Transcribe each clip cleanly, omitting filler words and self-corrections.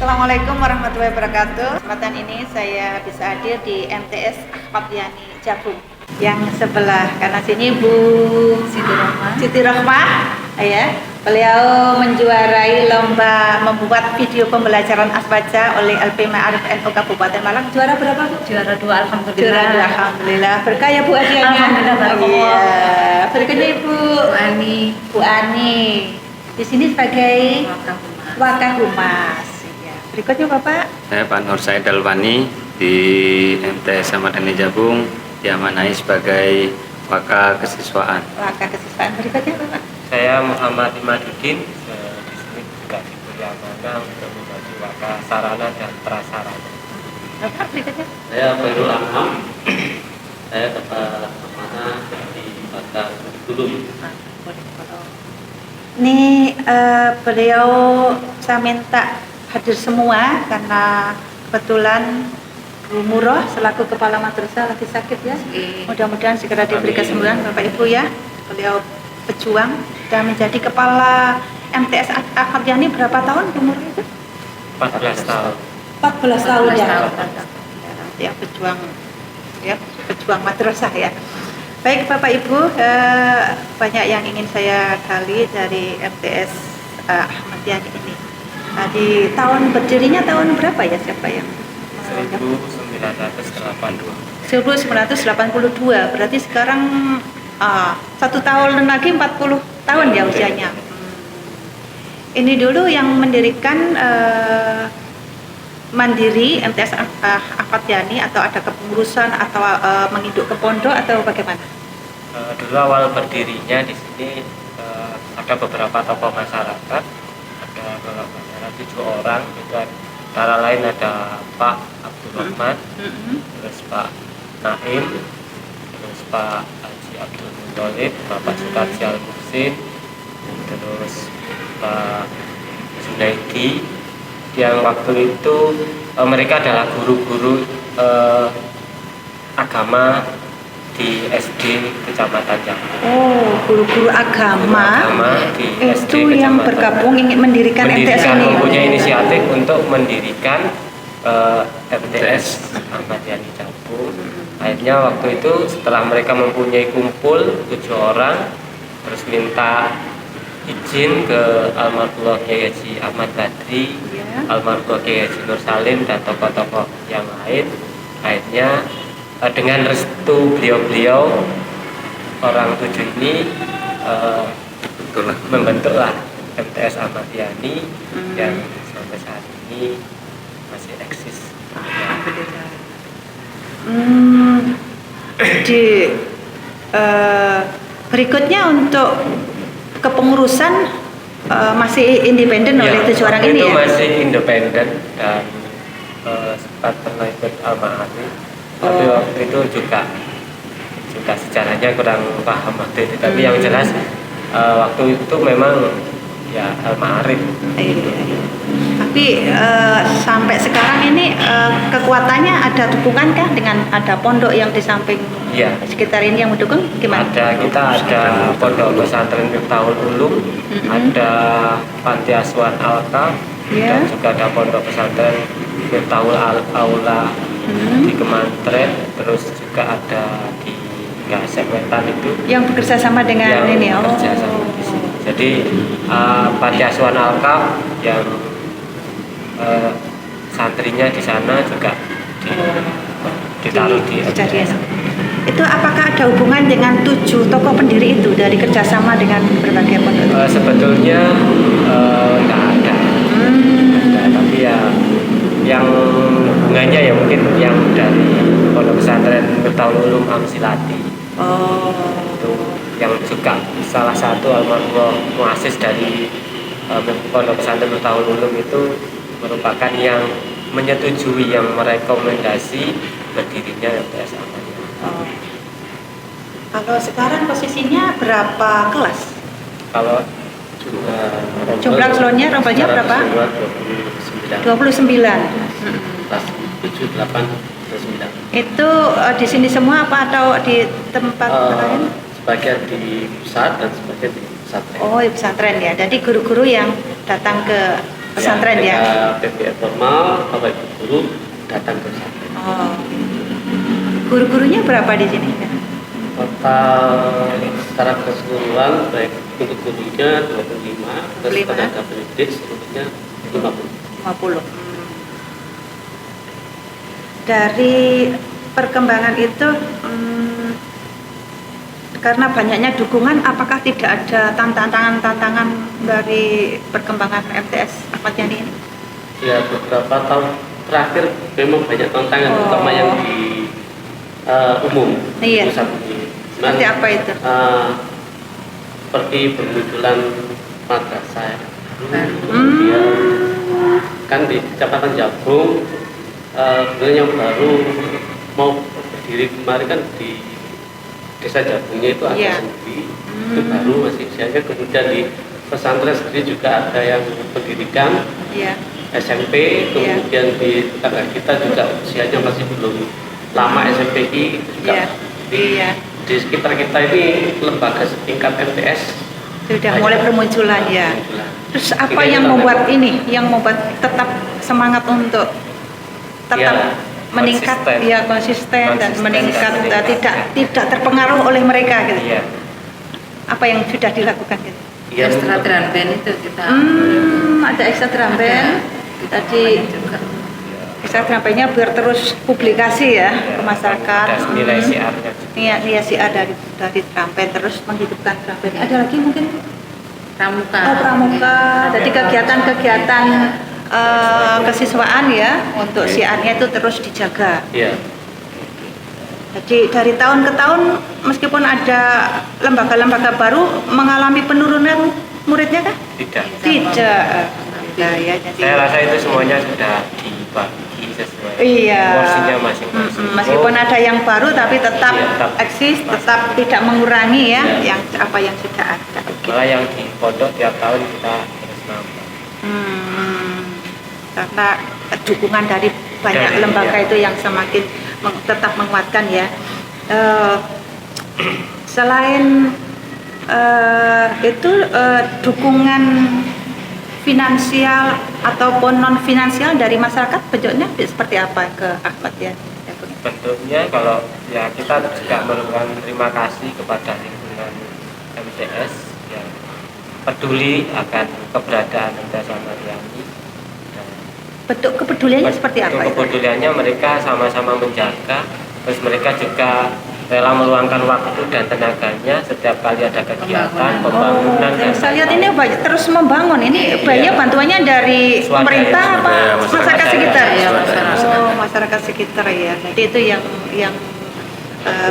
Assalamualaikum warahmatullahi wabarakatuh. Kesempatan ini saya bisa hadir di MTS Ahmad Yani Jabung yang sebelah kanan sini Bu Siti Rohmah, ya. Beliau menjuarai lomba membuat video pembelajaran asbaca oleh LP Ma'arif NU Kabupaten Malang. Juara berapa Bu? Juara 2, alhamdulillah. Juara 2, alhamdulillah. Berkah ya Bu hadiahnya. Alhamdulillah. Iya. Berikutnya Ibu Bu Ani. Di sini sebagai Wakah Humas. Ya. Berikutnya Bapak. Saya Pak Nur Said Alwani di MTS Ahmad Yani Jabung, diamanai sebagai Wakah Kesiswaan. Wakah Kesiswaan. Berikutnya Bapak. Saya Muhammad Imaduddin, di sini juga diberi amanah untuk menjadi Wakah Sarana dan Prasarana. Bapak berikutnya. Saya Khairul Anham, saya dapat amanah dari Wakah Kurikulum. Ini beliau saya minta hadir semua karena kebetulan Bu Muroh selaku Kepala Madrasah lagi sakit ya. Mudah-mudahan segera diberi kesembuhan Bapak Ibu ya. Beliau pejuang dan menjadi Kepala MTS Ahmad Yani berapa tahun umur itu? 14 tahun. 14 tahun ya. 14 tahun. Ya pejuang madrasah ya. Baik Bapak Ibu, banyak yang ingin saya gali dari MTS Ahmad Yani ini. Nah, di tahun berdirinya tahun berapa ya, siapa yang 1982. 1982, berarti sekarang 1 tahun lagi 40 tahun ya usianya. Ini dulu yang mendirikan mandiri MTS Ahmad Yani atau ada kepengurusan atau menginduk ke pondok atau bagaimana? Dulu awal berdirinya di sini ada beberapa tokoh masyarakat, ada kalau nggak salah 7 orang, itu antara lain ada Pak Abdurrahman, terus Pak Naim, terus Pak Haji Abdul Muthalib, Bapak Sutarji Al Muhsin, terus Pak Junaidi, yang waktu itu mereka adalah guru-guru agama di SD Kecamatan Jabung. Oh, guru-guru agama di itu SD yang Kecamatan bergabung ingin mendirikan MTS ini. Mempunyai inisiatif untuk mendirikan MTS Ahmad Yani Jabung. Akhirnya waktu itu setelah mereka mempunyai kumpul 7 orang, terus minta izin ke almarhum Kiai Haji Ahmad Badri, almarhum Kiai Haji Nur Salim dan tokoh-tokoh yang lain. Akhirnya dengan restu beliau-beliau orang 7 ini membentuklah MTS Ahmad Yani yang sampai saat ini masih eksis. Di berikutnya untuk kepengurusan masih independen oleh 7 orang ini itu ya? masih independen dan sempat pernah ikut Al-Ma'arif. Tapi waktu itu juga sejarahnya kurang paham waktu itu. Tapi yang jelas waktu itu memang ya Al-Ma'arif. Tapi sampai sekarang ini kekuatannya ada dukungankah dengan ada pondok yang di samping sekitar ini yang mendukung gimana? Kita ada pondok pesantren Miftahul Ulum, ada panti asuhan Alka, dan juga ada pondok pesantren Miftahul Aula di Kemantren, terus juga ada di Gasek Wetan itu yang bekerja sama dengan ini. Bekerja sama di sini. Jadi panti asuhan Alka yang santrinya di sana juga ditaruh di MTS. Itu apakah ada hubungan dengan 7 tokoh pendiri itu dari kerjasama dengan berbagai pondok? Sebetulnya nggak ada. Tapi ya yang hubungannya ya mungkin yang dari pondok pesantren Miftahul Ulum Amsilati. Itu yang juga salah satu almarhum muassis dari pondok pesantren Miftahul Ulum itu merupakan yang menyetujui, yang merekomendasi berdirinya MTS Ahmad Yani. Kalau sekarang posisinya berapa kelas? Kalau jumlah kelasnya rombanya berapa? 29. Kelas 7, 8, 9. Itu di sini semua apa atau di tempat lain? Sebagian di pusat dan sebagian di pesantren. Oh, di pesantren ya. Jadi guru-guru yang datang ke pesantren ya. PPR formal, Bapak Ibu guru datang ke pesantren. Oh. Guru-gurunya berapa di sini? Total secara keseluruhan baik untuk gurunya 25, terus 25. tenaga pendidik seluruhnya 50. 50. Dari perkembangan itu karena banyaknya dukungan, apakah tidak ada tantangan-tantangan dari perkembangan MTS Ahmad Yani ini? Ya, beberapa tahun terakhir memang banyak tantangan, terutama yang di umum, Iya. pusat ini. Seperti apa itu? Seperti bermunculan madrasah. Kemudian kan di Kecamatan Jabung sebenarnya yang baru mau berdiri kemarin kan di Desa Jabungnya itu ada sendiri, itu baru masih usianya. Kemudian di pesantren sendiri juga ada yang pendidikan SMP, kemudian di tetangga kita juga usianya masih belum lama SMPI juga. Di sekitar kita ini lembaga setingkat MTS sudah mulai bermunculan ya. Terus apa yang membuat ini, yang membuat tetap semangat untuk tetap meningkat, konsisten dan meningkat, tidak terpengaruh oleh mereka gitu. Iya. Apa yang sudah dilakukan gitu? Ekstra drum band itu kita ada ekstra drum band. Tadi ekstra drum bandnya biar terus publikasi ya ke masyarakat. Dan nilai siarnya. Nilai siar dari drum band, terus menghidupkan drum band. Ada lagi mungkin pramuka. Oh, pramuka. Jadi kegiatan-kegiatan kesiswaan ya untuk siarnya itu terus dijaga. Iya. Jadi dari tahun ke tahun meskipun ada lembaga-lembaga baru mengalami penurunan muridnya kan? Tidak. Nah, ya, jadi Saya rasa itu semuanya sudah dibagi sesuai iya. porsinya masing-masing. Meskipun ada yang baru tapi tetap eksis, tetap tidak mengurangi ya, yang apa yang sudah ada. Malah yang di pondok tiap tahun kita terus nambah. Karena dukungan dari banyak lembaga itu yang semakin tetap menguatkan ya. Selain itu dukungan finansial ataupun non finansial dari masyarakat bentuknya seperti apa ke Ahmad Yani? Bentuknya kalau ya kita juga mengucapkan terima kasih kepada lingkungan MTS yang peduli akan keberadaan MTS Ahmad Yani. Bentuk kepeduliannya seperti apa? Kepeduliannya mereka sama-sama menjaga, terus mereka juga rela meluangkan waktu dan tenaganya setiap kali ada kegiatan pembangunan. Saya lihat ini banyak terus membangun. Ini banyak bantuannya dari pemerintah apa masyarakat sekitar? Masyarakat sekitar ya. Jadi itu yang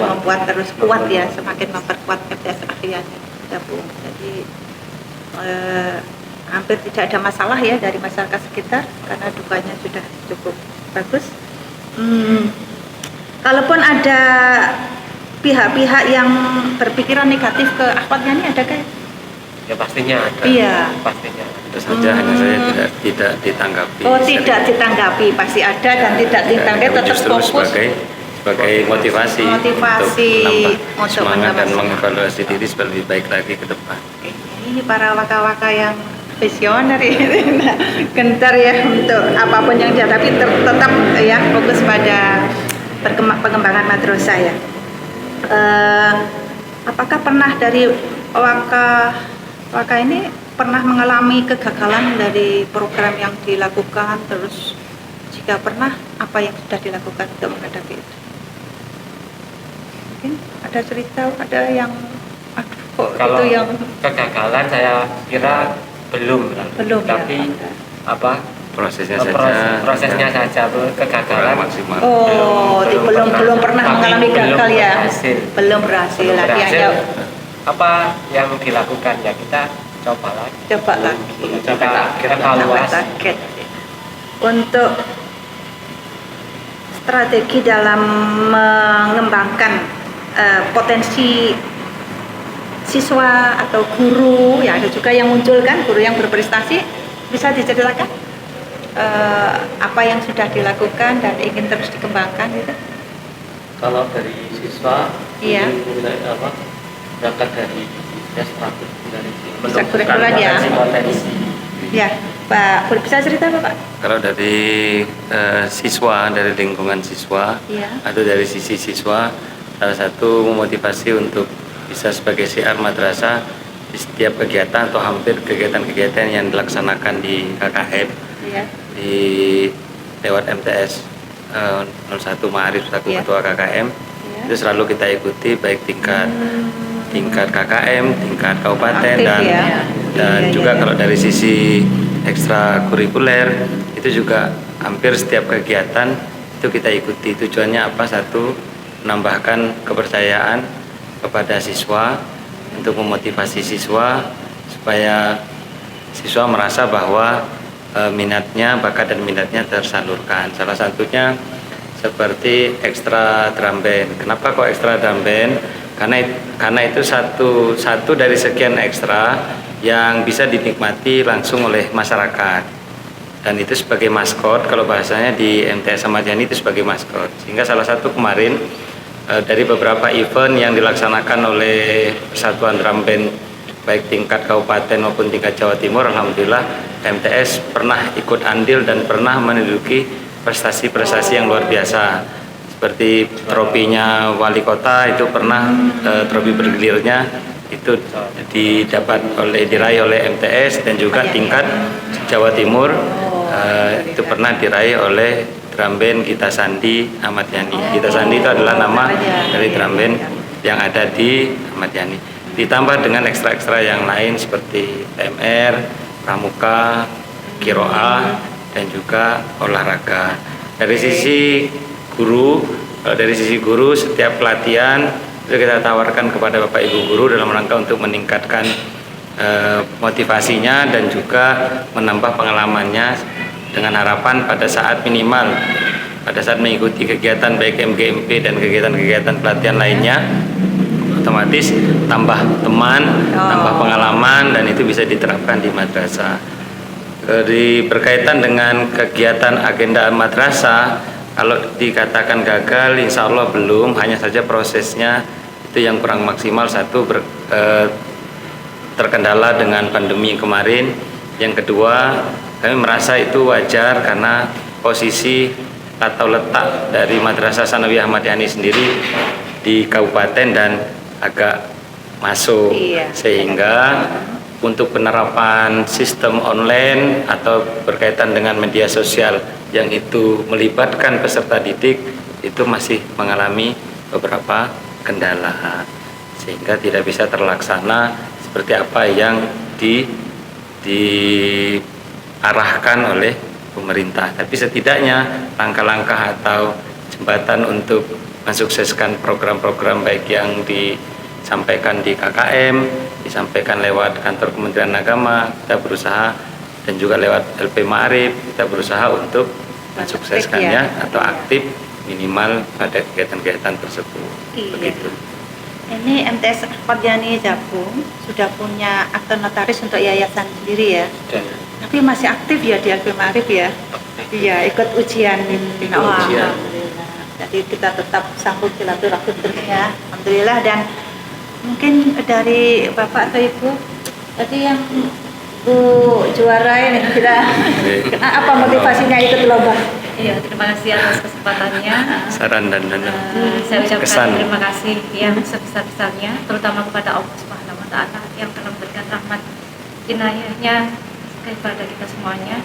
membuat terus kuat ya, semakin memperkuat MTS Ahmad Yani Jabung. Jadi hampir tidak ada masalah ya dari masyarakat sekitar karena dukanya sudah cukup bagus. Kalaupun ada pihak-pihak yang berpikiran negatif ke Ahmad Yani, ada kan? Ya pastinya ada. Iya. Pastinya. Itu saja, hanya saya tidak ditanggapi. Oh, tidak ditanggapi, pasti ada dan tidak ditanggapi, tetap justru fokus sebagai motivasi untuk semangat dan mengevaluasi diri supaya lebih baik lagi ke depan. Ini para waka-waka yang visioner ya, gentar ya untuk apapun yang dihadapi tetap ya fokus pada pengembangan madrasah ya. Apakah pernah dari waka ini pernah mengalami kegagalan dari program yang dilakukan, terus jika pernah apa yang sudah dilakukan untuk menghadapi itu? Mungkin ada cerita, ada yang kalau itu yang kegagalan saya kira belum tapi ya, apa prosesnya saja kegagalan maksimal. Belum pernah mengalami gagal ya. Belum berhasil lagi ya. Apa yang dilakukan ya kita coba lagi. Kita evaluasi. Untuk strategi dalam mengembangkan potensi siswa atau guru ya, ada juga yang muncul kan, guru yang berprestasi, bisa diceritakan apa yang sudah dilakukan dan ingin terus dikembangkan gitu? Kalau dari siswa, iya. Mulai berangkat dari strategi dari kurikuler ya. Potensi Ya, Pak, bisa cerita apa, Pak? Kalau dari siswa, dari lingkungan siswa Iya. atau dari sisi siswa, salah satu memotivasi untuk bisa sebagai syiar madrasah di setiap kegiatan atau hampir kegiatan-kegiatan yang dilaksanakan di KKM Iya. di lewat MTS 01 Ma'arif selaku Iya. Ketua KKM Iya. itu selalu kita ikuti baik tingkat KKM, tingkat kabupaten Aktif dan ya. Iya, juga iya. kalau dari sisi ekstrakurikuler itu juga hampir setiap kegiatan itu kita ikuti. Tujuannya apa? Satu, menambahkan kepercayaan kepada siswa untuk memotivasi siswa supaya siswa merasa bahwa minatnya, bakat dan minatnya tersalurkan. Salah satunya seperti ekstra drum band. Kenapa kok ekstra drum band? Karena itu satu dari sekian ekstra yang bisa dinikmati langsung oleh masyarakat. Dan itu sebagai maskot, kalau bahasanya di MTS Ahmad Yani itu sebagai maskot. Sehingga salah satu kemarin dari beberapa event yang dilaksanakan oleh Persatuan Drum Band baik tingkat kabupaten maupun tingkat Jawa Timur, alhamdulillah MTS pernah ikut andil dan pernah menduduki prestasi-prestasi yang luar biasa. Seperti tropinya wali kota itu pernah trofi bergilirnya itu diraih oleh MTS, dan juga tingkat Jawa Timur itu pernah diraih oleh drum band Gita Sandi Ahmad Yani. Gita Sandi itu adalah nama dari drum band yang ada di Ahmad Yani. Ditambah dengan ekstra-ekstra yang lain seperti TMR, pramuka, kiroah, dan juga olahraga. Dari sisi guru, setiap pelatihan itu kita tawarkan kepada Bapak Ibu guru dalam rangka untuk meningkatkan motivasinya dan juga menambah pengalamannya, dengan harapan pada saat mengikuti kegiatan baik MGMP dan kegiatan-kegiatan pelatihan lainnya, otomatis tambah teman, tambah pengalaman, dan itu bisa diterapkan di madrasah. Berkaitan dengan kegiatan agenda madrasah, kalau dikatakan gagal, insya Allah belum, hanya saja prosesnya itu yang kurang maksimal. Satu, terkendala dengan pandemi kemarin. Yang kedua, kami merasa itu wajar karena posisi atau letak dari Madrasah Tsanawiyah Ahmad Yani sendiri di kabupaten dan agak masuk, sehingga untuk penerapan sistem online atau berkaitan dengan media sosial yang itu melibatkan peserta didik itu masih mengalami beberapa kendala, sehingga tidak bisa terlaksana seperti apa yang diarahkan oleh pemerintah. Tapi setidaknya langkah-langkah atau jembatan untuk mensukseskan program-program baik yang disampaikan di KKM, disampaikan lewat kantor Kementerian Agama, kita berusaha, dan juga lewat LP Ma'arif kita berusaha untuk mensukseskannya atau aktif minimal pada kegiatan-kegiatan tersebut. Begitu. Ini MTS Ahmad Yani Jabung sudah punya akte notaris untuk yayasan sendiri ya? Tapi masih aktif ya di LP Ma'arif ya? Iya, ikut ujian. Alhamdulillah. Jadi kita tetap sambut silaturahmi terus ya. Alhamdulillah. Dan mungkin dari Bapak atau Ibu tadi yang Bu juara ini apa motivasinya ikut lomba? Iya, terima kasih atas kesempatannya. Saran dan Saya ucapkan kesan. terima kasih yang sebesar-besarnya, terutama kepada Allah Subhanahu Wa Taala yang telah memberikan rahmat inayahnya kepada kita semuanya.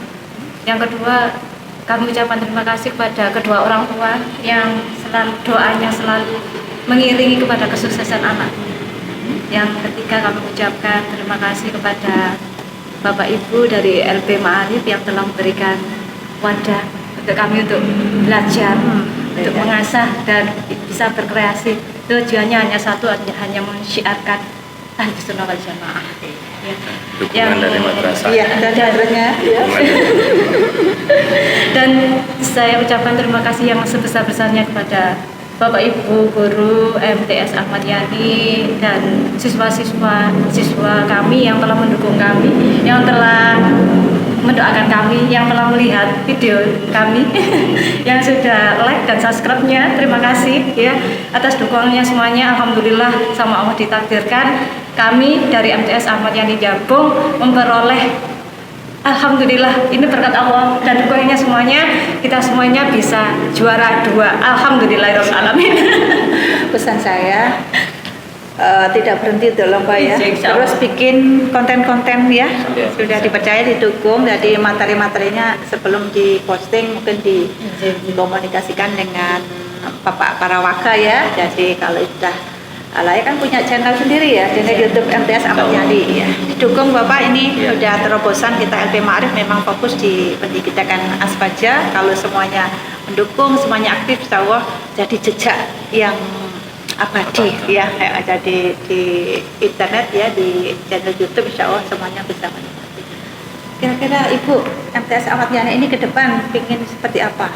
Yang kedua, kami ucapkan terima kasih kepada kedua orang tua yang selalu doanya selalu mengiringi kepada kesuksesan anak. Yang ketiga, kami ucapkan terima kasih kepada Bapak Ibu dari LP Ma'arif yang telah memberikan wadah untuk kami untuk belajar, untuk mengasah dan bisa berkreasi. Tujuannya hanya satu, hanya mensyiarkan Ahlus Sunnah wal Jamaah. Dukungan dari madrasah. Iya, dan kadernya. Dan saya ucapkan terima kasih yang sebesar-besarnya kepada Bapak Ibu guru MTS Ahmad Yani dan siswa kami yang telah mendukung kami, yang telah mendoakan kami, yang telah melihat video kami, yang sudah like dan subscribe-nya. Terima kasih ya atas dukungannya semuanya. Alhamdulillah sama Allah ditakdirkan kami dari MTS Ahmad Yani Jabung memperoleh Alhamdulillah, ini berkat Allah dan dukungannya semuanya, kita semuanya bisa juara 2. Alhamdulillahirrahmanirrahim. Pesan saya tidak berhenti dalam Pak ya, Insya Allah. terus bikin konten-konten ya, Iya. sudah dipercaya, didukung, jadi materi-materinya sebelum diposting mungkin dikomunikasikan dengan para warga ya, jadi kalau sudah Alaya kan punya channel sendiri ya, channel YouTube MTS Ahmad Yani ya. Didukung Bapak ini Iya. sudah terobosan kita LP Ma'arif memang fokus di pendidikan asbaja. Kalau semuanya mendukung, semuanya aktif, insya Allah jadi jejak yang abadi ya, jadi di internet ya, di channel YouTube insya Allah semuanya bisa menikmati. Kira-kira Ibu MTS Ahmad Yani ini ke depan ingin seperti apa?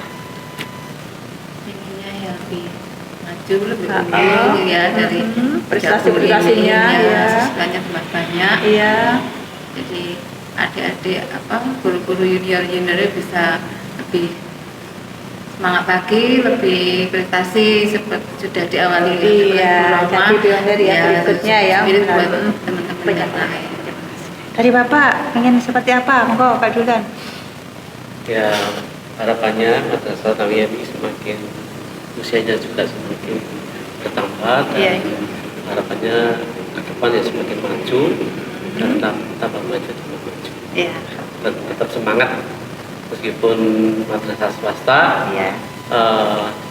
Ininya ya lebih maju, lebih Ah, unggul ya dari prestasi-prestasinya ya. Siswanya banyak. Iya. Jadi adik-adik guru-guru junior bisa lebih semangat lagi, lebih prestasi seperti sudah diawali Iya, jadi pionir ya berikutnya ya. Spirit buat Benar. teman-teman Banyak yang lain. Dari Bapak ingin seperti apa? Monggo Pak Dulan. Ya harapannya madrasah Tawiyah ini semakin usianya juga semakin bertambah dan Iya. harapannya ke depan ya semakin maju dan tambah maju tambah maju. Iya. Dan tetap semangat meskipun madrasah swasta Iya.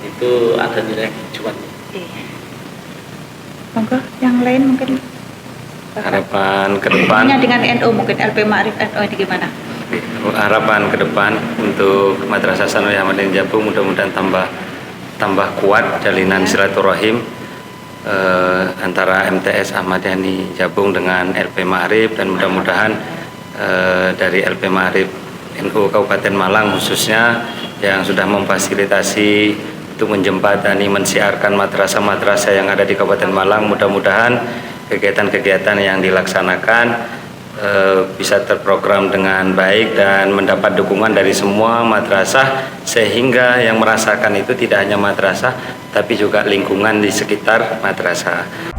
itu ada nilai tujuan. Iya. Monggo yang lain mungkin. Bapak. Harapan ke depan, Hubungannya dengan NU mungkin LP Ma'arif NU ini gimana? harapan ke depan untuk Madrasah Sanawiyah Ahmad Yani Jabung mudah-mudahan tambah kuat jalinan silaturahim antara MTS Ahmad Yani Jabung dengan LP Ma'arif, dan mudah-mudahan dari LP Ma'arif NU Kabupaten Malang khususnya yang sudah memfasilitasi untuk menjembatani mensiarkan madrasah-madrasah yang ada di Kabupaten Malang, mudah-mudahan kegiatan-kegiatan yang dilaksanakan bisa terprogram dengan baik dan mendapat dukungan dari semua madrasah, sehingga yang merasakan itu tidak hanya madrasah tapi juga lingkungan di sekitar madrasah.